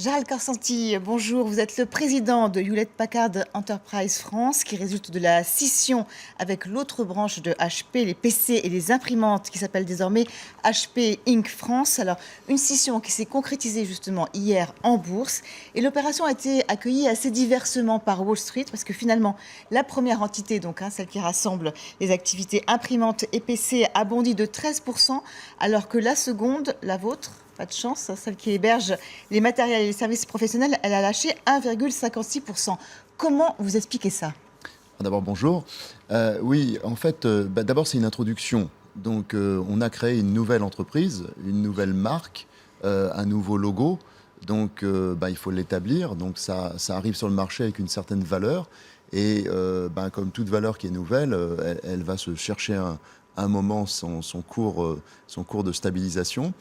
Gérald Corsanti, bonjour. Vous êtes le président de Hewlett-Packard Enterprise France, qui résulte de la scission avec l'autre branche de HP, les PC et les imprimantes, qui s'appelle désormais HP Inc. France. Alors, une scission qui s'est concrétisée justement hier en bourse. Et l'opération a été accueillie assez diversement par Wall Street, parce que finalement, la première entité, donc celle qui rassemble les activités imprimantes et PC, a bondi de 13%, alors que la seconde, la vôtre, pas de chance, celle qui héberge les matériels et les services professionnels, elle a lâché 1,56%. Comment vous expliquez ça ? D'abord, bonjour. Oui, en fait, d'abord, c'est une introduction. Donc, on a créé une nouvelle entreprise, une nouvelle marque, un nouveau logo. Donc, il faut l'établir. Donc, ça arrive sur le marché avec une certaine valeur. Et comme toute valeur qui est nouvelle, elle va se chercher un moment son cours de stabilisation.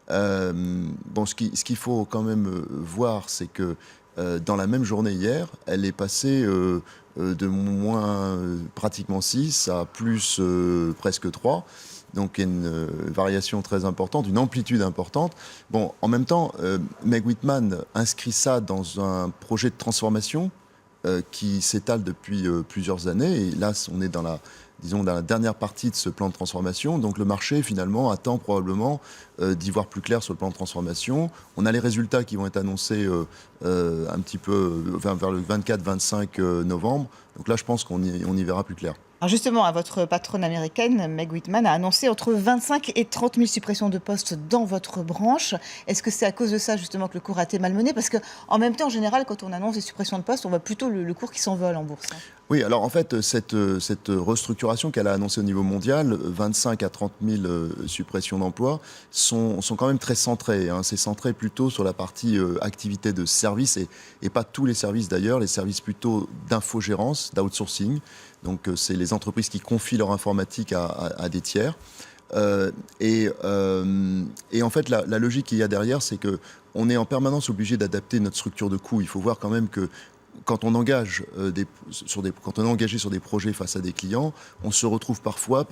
Ce qu'il faut quand même voir, c'est que dans la même journée hier, elle est passée de moins pratiquement 6 à plus presque 3. Donc il y a une variation très importante, une amplitude importante. Bon, en même temps, Meg Whitman inscrit ça dans un projet de transformation qui s'étale depuis plusieurs années. Et là, on est dans la dernière partie de ce plan de transformation. Donc le marché, finalement, attend probablement d'y voir plus clair sur le plan de transformation. On a les résultats qui vont être annoncés un petit peu vers le 24-25 novembre. Donc là, je pense qu'on y verra plus clair. Alors justement, votre patronne américaine, Meg Whitman, a annoncé entre 25 et 30 000 suppressions de postes dans votre branche. Est-ce que c'est à cause de ça, justement, que le cours a été malmené ? Parce qu'en même temps, en général, quand on annonce des suppressions de postes, on voit plutôt le cours qui s'envole en bourse. Oui, alors en fait, cette restructuration qu'elle a annoncée au niveau mondial, 25 à 30 000 suppressions d'emplois, sont quand même très centrées. C'est centré plutôt sur la partie activité de service, et pas tous les services d'ailleurs, les services plutôt d'infogérance, d'outsourcing. Donc c'est les entreprises qui confient leur informatique à des tiers. Et en fait, la logique qu'il y a derrière, c'est qu'on est en permanence obligé d'adapter notre structure de coûts. Il faut voir quand même que quand on engage quand on est engagé sur des projets face à des clients, on se retrouve parfois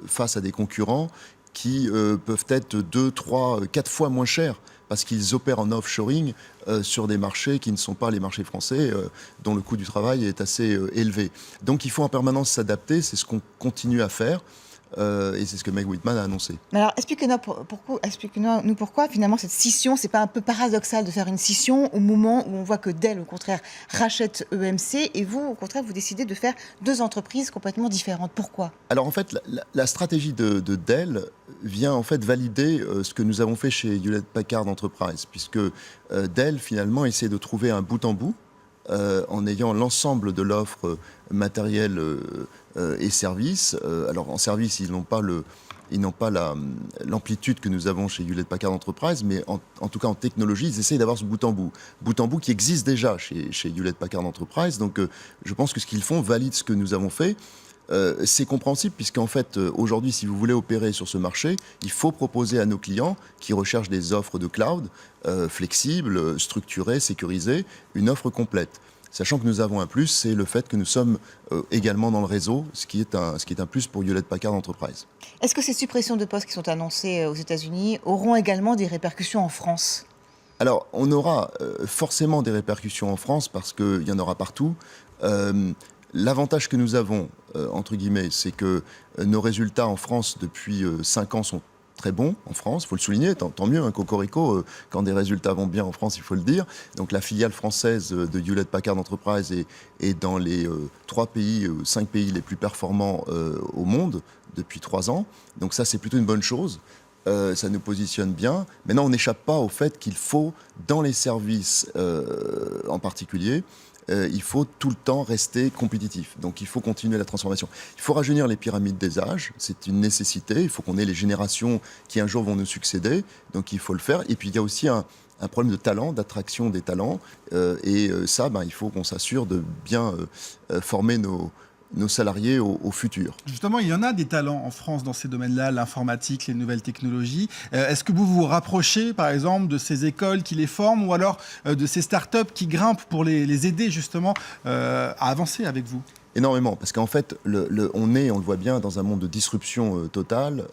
face à des concurrents qui peuvent être 2, 3, 4 fois moins chers parce qu'ils opèrent en offshoring sur des marchés qui ne sont pas les marchés français, dont le coût du travail est assez élevé. Donc il faut en permanence s'adapter, c'est ce qu'on continue à faire. Et c'est ce que Meg Whitman a annoncé. Mais alors, expliquez-nous pourquoi finalement cette scission, c'est pas un peu paradoxal de faire une scission au moment où on voit que Dell, au contraire, rachète EMC, et vous, au contraire, vous décidez de faire deux entreprises complètement différentes. Pourquoi ? Alors en fait, la stratégie de Dell vient en fait valider ce que nous avons fait chez Hewlett-Packard Enterprise, puisque Dell finalement essaie de trouver un bout en bout en ayant l'ensemble de l'offre matérielle et services. Alors en service, ils n'ont pas l'amplitude que nous avons chez Hewlett-Packard Enterprise, mais en tout cas en technologie, ils essayent d'avoir ce bout en bout qui existe déjà chez Hewlett-Packard Enterprise. Donc je pense que ce qu'ils font valide ce que nous avons fait. C'est compréhensible puisqu'en fait, aujourd'hui, si vous voulez opérer sur ce marché, il faut proposer à nos clients qui recherchent des offres de cloud flexibles, structurées, sécurisées, une offre complète. Sachant que nous avons un plus, c'est le fait que nous sommes également dans le réseau, ce qui est un plus pour Hewlett-Packard Enterprise. Est-ce que ces suppressions de postes qui sont annoncées aux États-Unis auront également des répercussions en France ? Alors, on aura forcément des répercussions en France parce qu'il y en aura partout. L'avantage que nous avons, entre guillemets, c'est que nos résultats en France depuis 5 ans sont très bons en France, il faut le souligner, tant mieux, Cocorico, quand des résultats vont bien en France, il faut le dire. Donc la filiale française de Hewlett-Packard Enterprise est dans les 5 pays les plus performants au monde depuis 3 ans. Donc ça, c'est plutôt une bonne chose. Ça nous positionne bien. Maintenant, on n'échappe pas au fait qu'il faut, dans les services en particulier, il faut tout le temps rester compétitif. Donc il faut continuer la transformation. Il faut rajeunir les pyramides des âges, c'est une nécessité. Il faut qu'on ait les générations qui un jour vont nous succéder. Donc il faut le faire. Et puis il y a aussi un problème de talent, d'attraction des talents. Ça, il faut qu'on s'assure de bien former nos salariés au futur. Justement, il y en a des talents en France dans ces domaines-là, l'informatique, les nouvelles technologies. Est-ce que vous vous rapprochez, par exemple, de ces écoles qui les forment ou alors de ces startups qui grimpent pour les aider justement à avancer avec vous ? Énormément, parce qu'en fait, on le voit bien, dans un monde de disruption totale.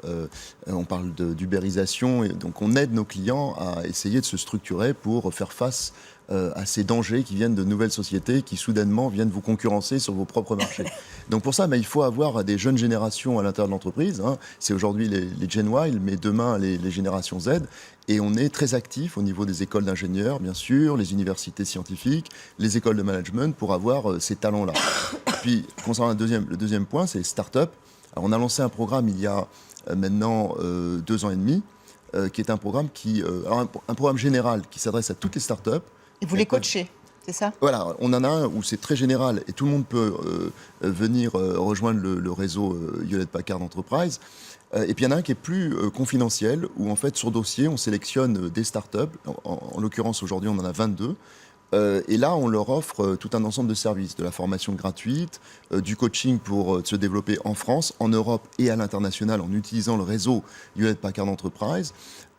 On parle d'ubérisation, et donc on aide nos clients à essayer de se structurer pour faire face à ces dangers qui viennent de nouvelles sociétés qui soudainement viennent vous concurrencer sur vos propres marchés. Donc pour ça, il faut avoir des jeunes générations à l'intérieur de l'entreprise. C'est aujourd'hui les Gen Y, mais demain les générations Z. Et on est très actif au niveau des écoles d'ingénieurs, bien sûr, les universités scientifiques, les écoles de management, pour avoir ces talents-là. Puis, concernant le deuxième point, c'est les startups. Alors, on a lancé un programme il y a maintenant 2 ans et demi, qui est un programme un programme général qui s'adresse à toutes les startups. Et vous les coachez, c'est ça? Voilà, on en a un où c'est très général et tout le monde peut venir rejoindre le réseau Hewlett Packard Enterprise. Et puis il y en a un qui est plus confidentiel, où en fait sur dossier on sélectionne des startups. En l'occurrence aujourd'hui on en a 22. Et là, on leur offre tout un ensemble de services, de la formation gratuite, du coaching pour se développer en France, en Europe et à l'international en utilisant le réseau Hewlett Packard Enterprise.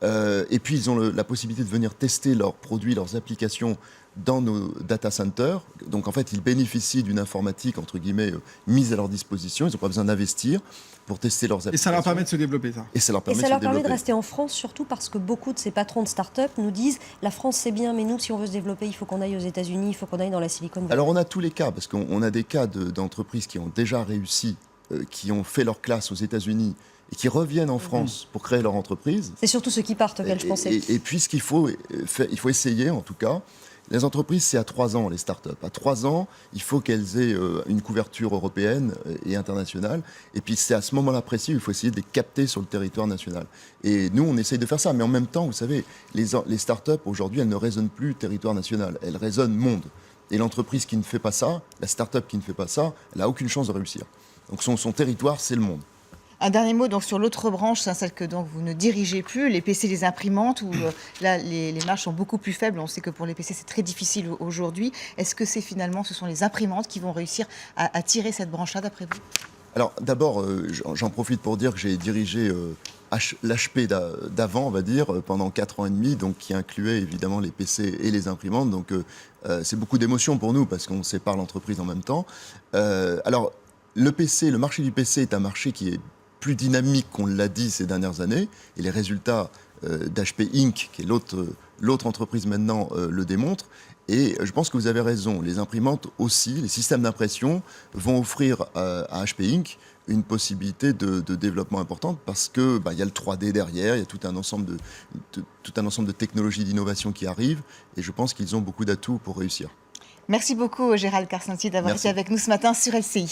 Et puis, ils ont la possibilité de venir tester leurs produits, leurs applications dans nos data centers. Donc, en fait, ils bénéficient d'une informatique, entre guillemets, mise à leur disposition. Ils n'ont pas besoin d'investir pour tester leurs applications. Et ça leur permet de se développer, ça. Et ça leur permet de rester en France, surtout parce que beaucoup de ces patrons de start-up nous disent la France c'est bien, mais nous, si on veut se développer, il faut qu'on aille aux États-Unis, il faut qu'on aille dans la Silicon Valley. Alors on a tous les cas, parce qu'on a des cas d'entreprises qui ont déjà réussi, qui ont fait leur classe aux États-Unis et qui reviennent en France pour créer leur entreprise. C'est surtout ceux qui partent auxquels je pensais. Et puis ce qu'il faut, il faut essayer en tout cas. Les entreprises, c'est à 3 ans, les startups. À 3 ans, il faut qu'elles aient une couverture européenne et internationale. Et puis, c'est à ce moment-là précis où il faut essayer de les capter sur le territoire national. Et nous, on essaye de faire ça. Mais en même temps, vous savez, les startups, aujourd'hui, elles ne raisonnent plus territoire national. Elles raisonnent monde. Et l'entreprise qui ne fait pas ça, la startup qui ne fait pas ça, elle n'a aucune chance de réussir. Donc, son territoire, c'est le monde. Un dernier mot donc, sur l'autre branche, c'est celle que donc, vous ne dirigez plus, les PC, les imprimantes, où là, les marges sont beaucoup plus faibles. On sait que pour les PC, c'est très difficile aujourd'hui. Est-ce que ce sont les imprimantes qui vont réussir à tirer cette branche-là, d'après vous? Alors, d'abord, j'en profite pour dire que j'ai dirigé l'HP d'avant, on va dire, pendant 4 ans et demi, donc qui incluait évidemment les PC et les imprimantes. Donc, c'est beaucoup d'émotions pour nous parce qu'on sépare l'entreprise en même temps. Alors, le marché du PC est un marché qui est plus dynamique qu'on l'a dit ces dernières années, et les résultats d'HP Inc., qui est l'autre entreprise maintenant, le démontrent. Et je pense que vous avez raison, les imprimantes aussi, les systèmes d'impression vont offrir à HP Inc. une possibilité de développement importante parce que y a le 3D derrière, il y a tout un ensemble de technologies d'innovation qui arrivent, et je pense qu'ils ont beaucoup d'atouts pour réussir. Merci beaucoup Gérald Karsanti d'avoir été avec nous ce matin sur LCI.